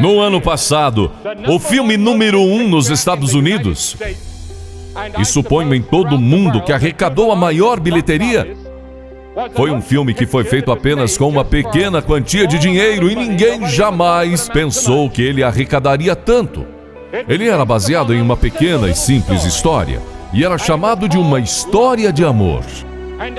No ano passado, o filme número 1 nos Estados Unidos, e suponho em todo o mundo que arrecadou a maior bilheteria, foi um filme que foi feito apenas com uma pequena quantia de dinheiro e ninguém jamais pensou que ele arrecadaria tanto. Ele era baseado em uma pequena e simples história, e era chamado de uma história de amor.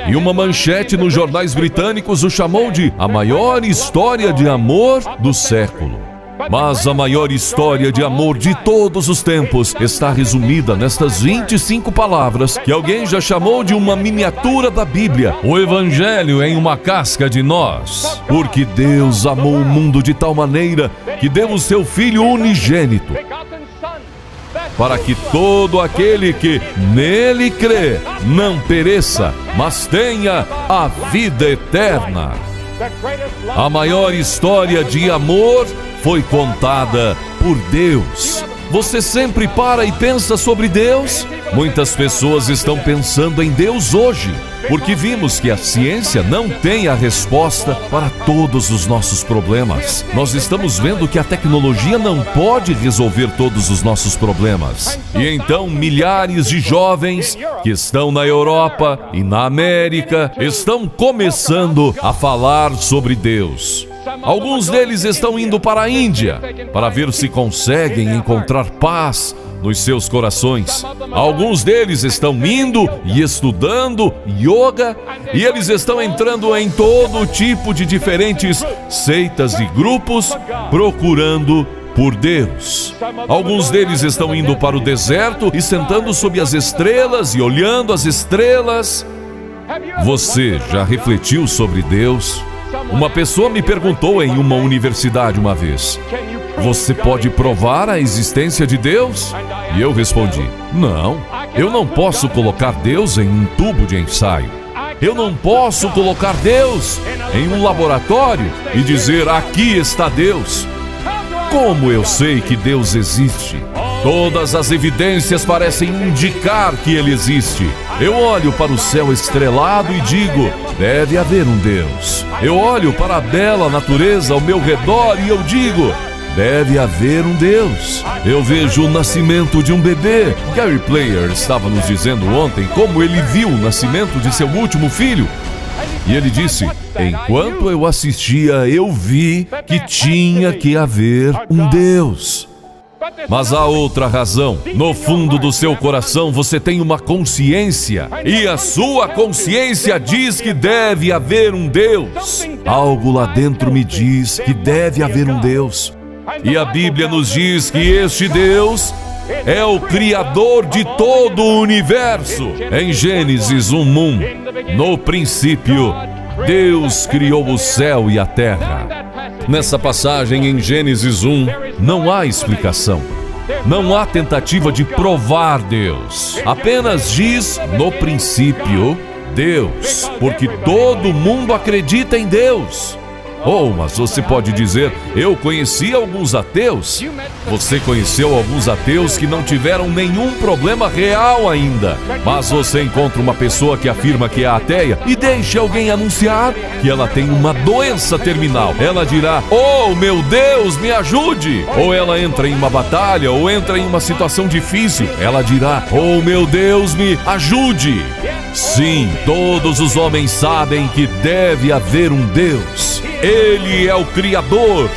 E uma manchete nos jornais britânicos o chamou de a maior história de amor do século. Mas a maior história de amor de todos os tempos está resumida nestas 25 palavras que alguém já chamou de uma miniatura da Bíblia, o Evangelho em uma casca de nós. Porque Deus amou o mundo de tal maneira que deu o seu Filho unigênito, para que todo aquele que nele crê não pereça, mas tenha a vida eterna. A maior história de amor foi contada por Deus. Você sempre para e pensa sobre Deus? Muitas pessoas estão pensando em Deus hoje, porque vimos que a ciência não tem a resposta para todos os nossos problemas. Nós estamos vendo que a tecnologia não pode resolver todos os nossos problemas. E então milhares de jovens que estão na Europa e na América estão começando a falar sobre Deus. Alguns deles estão indo para a Índia para ver se conseguem encontrar paz nos seus corações. Alguns deles estão indo e estudando yoga, e eles estão entrando em todo tipo de diferentes seitas e grupos procurando por Deus. Alguns deles estão indo para o deserto e sentando sob as estrelas e olhando as estrelas. Você já refletiu sobre Deus? Uma pessoa me perguntou em uma universidade uma vez: você pode provar a existência de Deus? E eu respondi: não, eu não posso colocar Deus em um tubo de ensaio. Eu não posso colocar Deus em um laboratório e dizer: aqui está Deus. Como eu sei que Deus existe? Todas as evidências parecem indicar que Ele existe. Eu olho para o céu estrelado e digo: deve haver um Deus. Eu olho para a bela natureza ao meu redor e eu digo: deve haver um Deus. Eu vejo o nascimento de um bebê. Gary Player estava nos dizendo ontem como ele viu o nascimento de seu último filho. E ele disse: enquanto eu assistia, eu vi que tinha que haver um Deus. Mas há outra razão. No fundo do seu coração você tem uma consciência, e a sua consciência diz que deve haver um Deus. Algo lá dentro me diz que deve haver um Deus. E a Bíblia nos diz que este Deus é o Criador de todo o universo. Em Gênesis 1:1, no princípio, Deus criou o céu e a terra. Nessa passagem em Gênesis 1, não há explicação. Não há tentativa de provar Deus. Apenas diz: no princípio, Deus. Porque todo mundo acredita em Deus. Oh, mas você pode dizer: eu conheci alguns ateus. Você conheceu alguns ateus que não tiveram nenhum problema real ainda. Mas você encontra uma pessoa que afirma que é ateia e deixe alguém anunciar que ela tem uma doença terminal. Ela dirá: oh, meu Deus, me ajude. Ou ela entra em uma batalha, ou entra em uma situação difícil. Ela dirá: oh, meu Deus, me ajude. Sim, todos os homens sabem que deve haver um Deus. Ele é o Criador.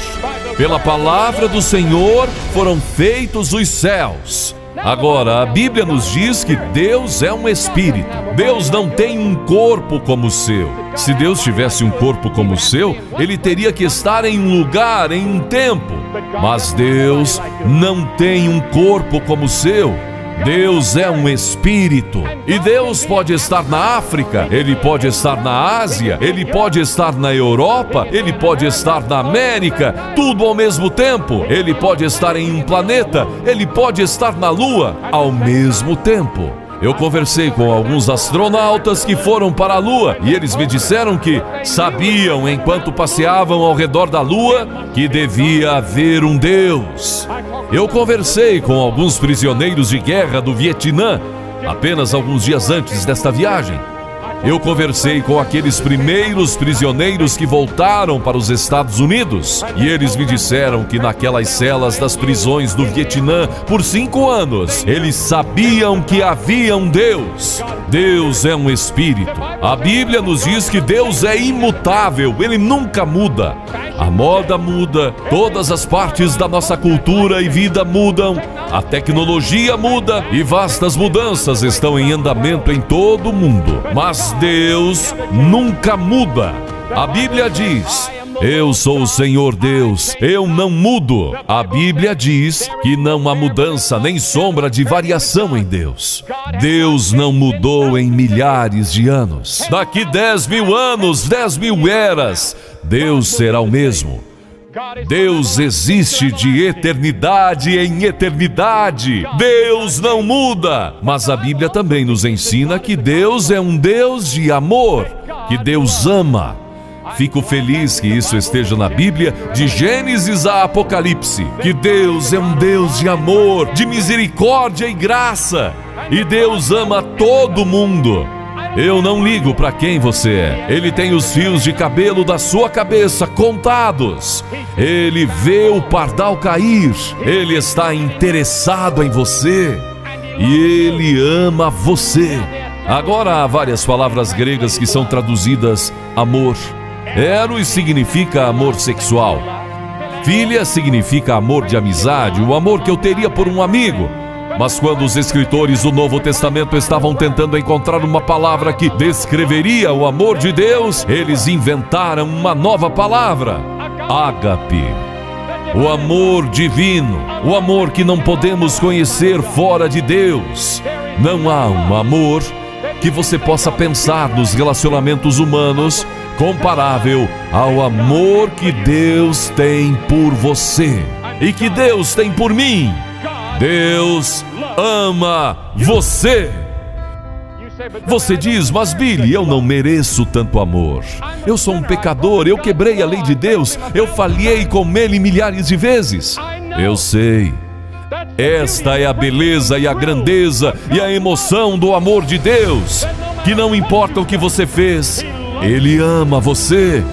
Pela palavra do Senhor foram feitos os céus. Agora, a Bíblia nos diz que Deus é um espírito. Deus não tem um corpo como o seu. Se Deus tivesse um corpo como o seu, ele teria que estar em um lugar, em um tempo. Mas Deus não tem um corpo como o seu. Deus é um espírito. E Deus pode estar na África, Ele pode estar na Ásia, Ele pode estar na Europa, Ele pode estar na América, tudo ao mesmo tempo. Ele pode estar em um planeta, Ele pode estar na Lua ao mesmo tempo. Eu conversei com alguns astronautas que foram para a Lua e eles me disseram que sabiam, enquanto passeavam ao redor da Lua, que devia haver um Deus. Eu conversei com alguns prisioneiros de guerra do Vietnã apenas alguns dias antes desta viagem. Eu conversei com aqueles primeiros prisioneiros que voltaram para os Estados Unidos e eles me disseram que naquelas celas das prisões do Vietnã, por 5 anos, eles sabiam que havia um Deus. Deus é um espírito. A Bíblia nos diz que Deus é imutável, Ele nunca muda. A moda muda, todas as partes da nossa cultura e vida mudam, a tecnologia muda e vastas mudanças estão em andamento em todo o mundo. Mas Deus nunca muda. A Bíblia diz: eu sou o Senhor Deus, eu não mudo. A Bíblia diz que não há mudança nem sombra de variação em Deus. Deus não mudou em milhares de anos. Daqui 10.000 anos, 10.000 eras, Deus será o mesmo. Deus existe de eternidade em eternidade. Deus não muda. Mas a Bíblia também nos ensina que Deus é um Deus de amor, que Deus ama. Fico feliz que isso esteja na Bíblia, de Gênesis a Apocalipse, que Deus é um Deus de amor, de misericórdia e graça. E Deus ama todo mundo. Eu não ligo para quem você é. Ele tem os fios de cabelo da sua cabeça contados. Ele vê o pardal cair. Ele está interessado em você. E Ele ama você. Agora há várias palavras gregas que são traduzidas amor. Eros significa amor sexual. Filha significa amor de amizade, o amor que eu teria por um amigo. Mas quando os escritores do Novo Testamento estavam tentando encontrar uma palavra que descreveria o amor de Deus, eles inventaram uma nova palavra: ágape. O amor divino, o amor que não podemos conhecer fora de Deus. Não há um amor que você possa pensar nos relacionamentos humanos comparável ao amor que Deus tem por você e que Deus tem por mim. Deus ama você. Você diz: mas Billy, eu não mereço tanto amor. Eu sou um pecador, eu quebrei a lei de Deus, eu falhei com Ele milhares de vezes. Eu sei. Esta é a beleza e a grandeza e a emoção do amor de Deus, que não importa o que você fez, Ele ama você,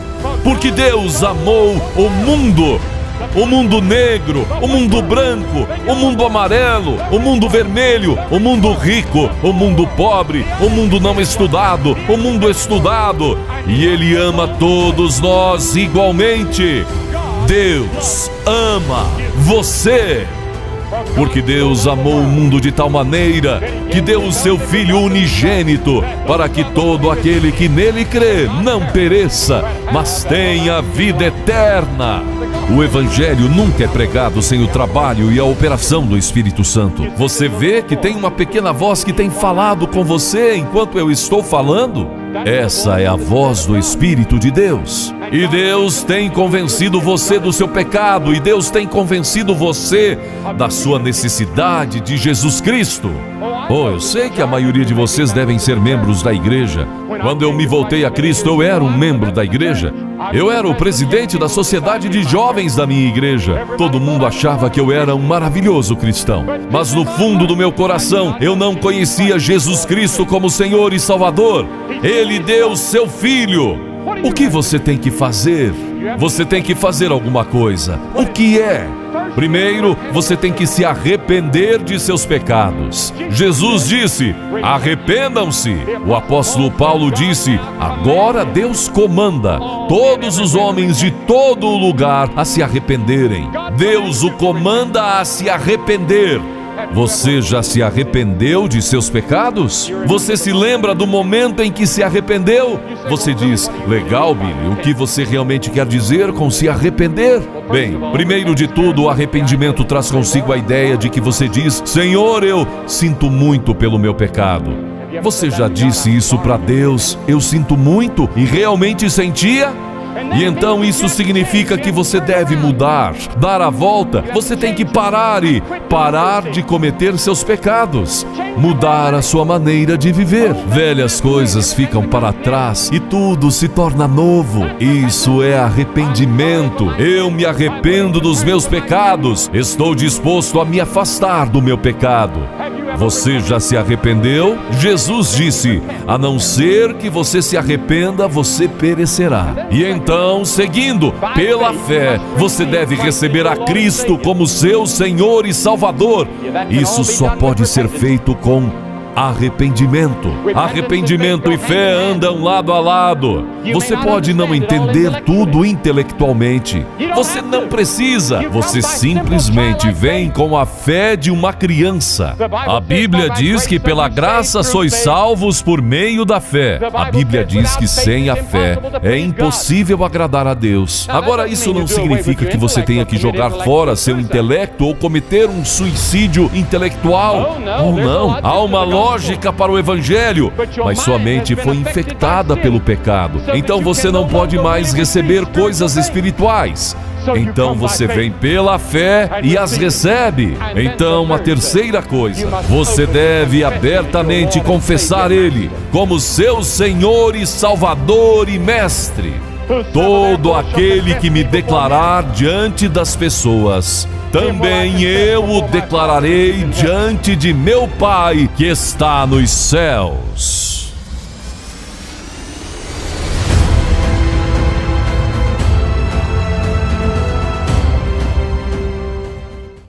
porque Deus amou o mundo negro, o mundo branco, o mundo amarelo, o mundo vermelho, o mundo rico, o mundo pobre, o mundo não estudado, o mundo estudado, e Ele ama todos nós igualmente. Deus ama você. Porque Deus amou o mundo de tal maneira que deu o seu Filho unigênito, para que todo aquele que nele crê não pereça, mas tenha vida eterna. O Evangelho nunca é pregado sem o trabalho e a operação do Espírito Santo. Você vê que tem uma pequena voz que tem falado com você enquanto eu estou falando? Essa é a voz do Espírito de Deus. E Deus tem convencido você do seu pecado, e Deus tem convencido você da sua necessidade de Jesus Cristo. Oh, eu sei que a maioria de vocês devem ser membros da igreja. Quando eu me voltei a Cristo, eu era um membro da igreja. Eu era o presidente da sociedade de jovens da minha igreja. Todo mundo achava que eu era um maravilhoso cristão. Mas no fundo do meu coração, eu não conhecia Jesus Cristo como Senhor e Salvador. Ele deu seu Filho. O que você tem que fazer? Você tem que fazer alguma coisa. O que é? Primeiro, você tem que se arrepender de seus pecados. Jesus disse: arrependam-se. O apóstolo Paulo disse: agora Deus comanda todos os homens de todo o lugar a se arrependerem. Deus o comanda a se arrepender. Você já se arrependeu de seus pecados? Você se lembra do momento em que se arrependeu? Você diz: legal, Billy, o que você realmente quer dizer com se arrepender? Bem, primeiro de tudo, o arrependimento traz consigo a ideia de que você diz: Senhor, eu sinto muito pelo meu pecado. Você já disse isso para Deus? Eu sinto muito? E realmente sentia? E então isso significa que você deve mudar, dar a volta. Você tem que parar de cometer seus pecados, mudar a sua maneira de viver. Velhas coisas ficam para trás e tudo se torna novo. Isso é arrependimento. Eu me arrependo dos meus pecados. Estou disposto a me afastar do meu pecado. Você já se arrependeu? Jesus disse: a não ser que você se arrependa, você perecerá. E então, seguindo pela fé, você deve receber a Cristo como seu Senhor e Salvador. Isso só pode ser feito com arrependimento. Arrependimento e fé andam lado a lado. Você pode não entender tudo intelectualmente. Você não precisa. Você simplesmente vem com a fé de uma criança. A Bíblia diz que pela graça sois salvos por meio da fé. A Bíblia diz que sem a fé é impossível agradar a Deus. Agora, isso não significa que você tenha que jogar fora seu intelecto ou cometer um suicídio intelectual. Oh, não. Há uma lógica para o Evangelho, mas sua mente foi infectada pelo pecado. Então você não pode mais receber coisas espirituais. Então você vem pela fé e as recebe. Então, a terceira coisa, você deve abertamente confessar Ele como seu Senhor e Salvador e Mestre. Todo aquele que me declarar diante das pessoas, também eu o declararei diante de meu Pai que está nos céus.